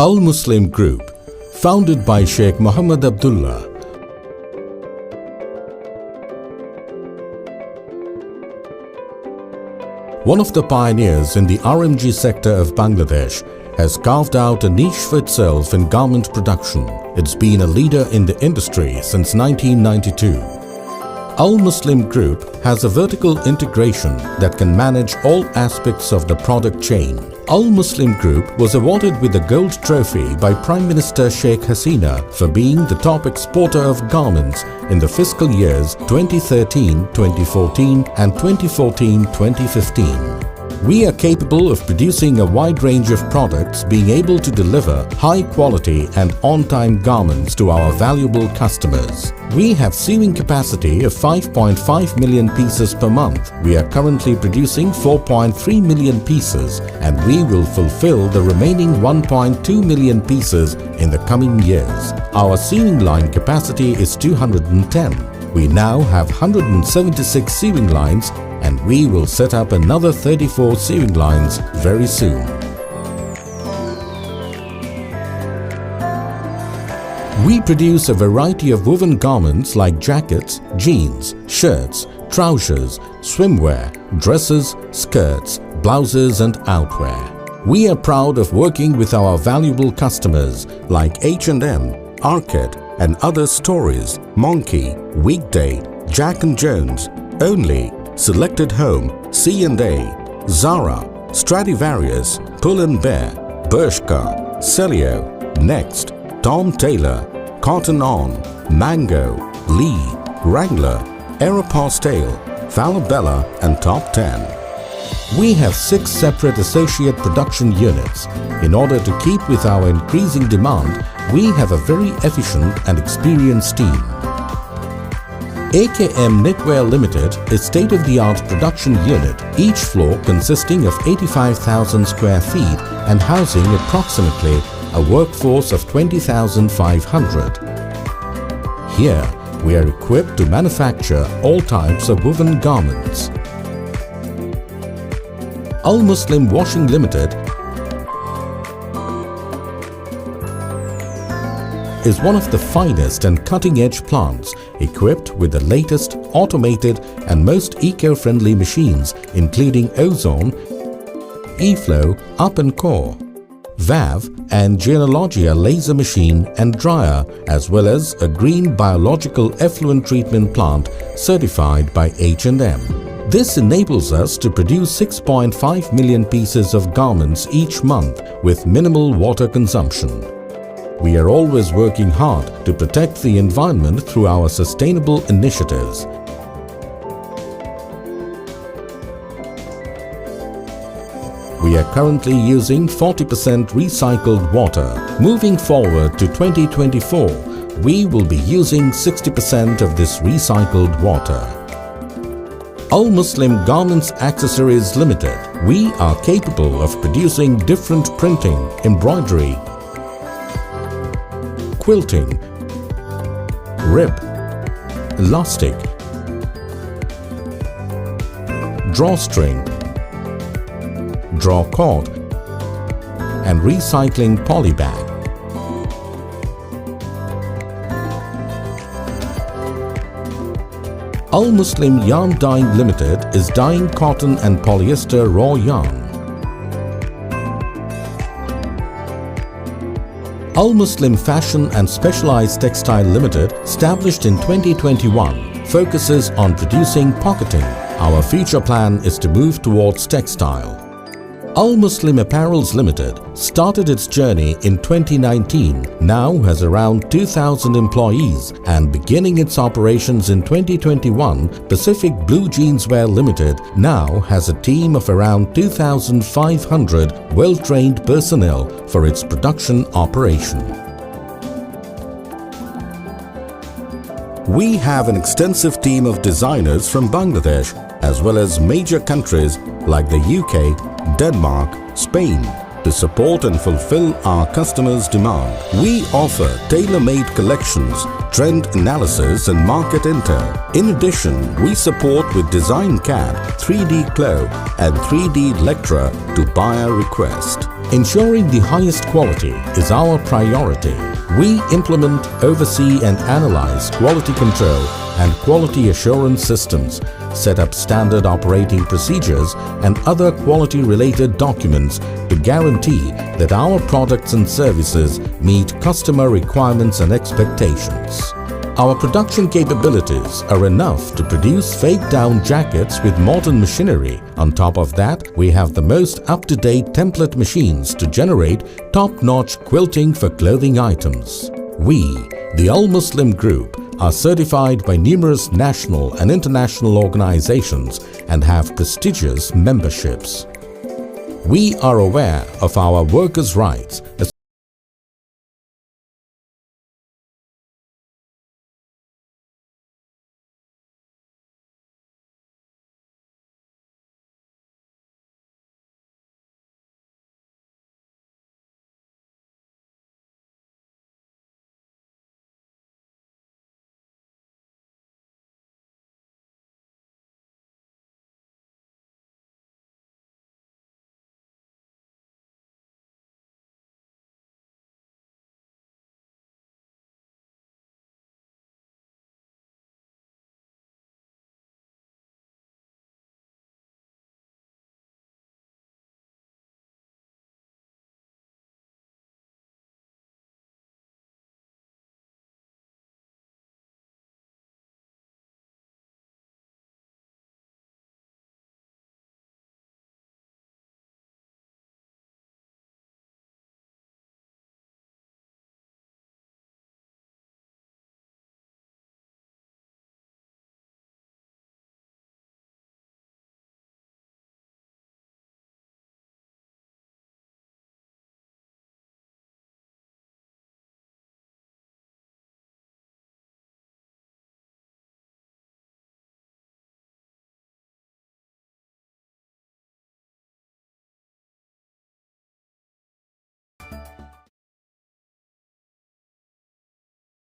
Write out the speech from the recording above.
Al Muslim Group, founded by Sheikh Muhammad Abdullah. One of the pioneers in the RMG sector of Bangladesh, has carved out a niche for itself in garment production. It's been a leader in the industry since 1992. Al Muslim Group has a vertical integration that can manage all aspects of the product chain. Al Muslim Group was awarded with the Gold Trophy by Prime Minister Sheikh Hasina for being the top exporter of garments in the fiscal years 2013-2014 and 2014-2015. We are capable of producing a wide range of products, being able to deliver high quality and on-time garments to our valuable customers. We have sewing capacity of 5.5 million pieces per month. We are currently producing 4.3 million pieces and we will fulfill the remaining 1.2 million pieces in the coming years. Our sewing line capacity is 210. We now have 176 sewing lines and we will set up another 34 sewing lines very soon. We produce a variety of woven garments like jackets, jeans, shirts, trousers, swimwear, dresses, skirts, blouses and outwear. We are proud of working with our valuable customers like H&M, Arcade and other stories, Monkey, Weekday, Jack & Jones, Only, Selected Home, C&A, Zara, Stradivarius, Pull & Bear, Bershka, Celio, Next, Tom Taylor, Cotton On, Mango, Lee, Wrangler, Aeropostale, Falabella and Top 10. We have 6 separate associate production units. In order to keep with our increasing demand, we have a very efficient and experienced team. AKM Knitwear Limited is state-of-the-art production unit, each floor consisting of 85,000 square feet and housing approximately a workforce of 20,500. Here, we are equipped to manufacture all types of woven garments. Al Muslim Washing Limited is one of the finest and cutting-edge plants equipped with the latest automated and most eco-friendly machines including Ozone, E-Flow, Up & Core, VAV and Genealogia laser machine and dryer, as well as a green biological effluent treatment plant certified by H&M. This enables us to produce 6.5 million pieces of garments each month with minimal water consumption. We are always working hard to protect the environment through our sustainable initiatives. We are currently using 40% recycled water. Moving forward to 2024, we will be using 60% of this recycled water. Al Muslim Garments Accessories Limited. We are capable of producing different printing, embroidery, quilting, rib, elastic, drawstring, draw cord and recycling polybag. Al Muslim Yarn Dyeing Limited is dyeing cotton and polyester raw yarn. Al Muslim Fashion and Specialized Textile Limited, established in 2021, focuses on producing pocketing. Our future plan is to move towards textile. Al Muslim Apparels Limited started its journey in 2019, now has around 2,000 employees and beginning its operations in 2021, Pacific Blue Jeanswear Limited now has a team of around 2,500 well-trained personnel for its production operation. We have an extensive team of designers from Bangladesh as well as major countries like the UK, Denmark, Spain to support and fulfill our customers' demand. We offer tailor-made collections, trend analysis and market intel. In addition, we support with Design CAD, 3D Glow and 3D Lectra to buyer request. Ensuring the highest quality is our priority. We implement, oversee and analyze quality control and quality assurance systems, set up standard operating procedures and other quality-related documents to guarantee that our products and services meet customer requirements and expectations. Our production capabilities are enough to produce fake-down jackets with modern machinery. On top of that, we have the most up-to-date template machines to generate top-notch quilting for clothing items. We, the Al Muslim Group, are certified by numerous national and international organizations and have prestigious memberships. We are aware of our workers' rights,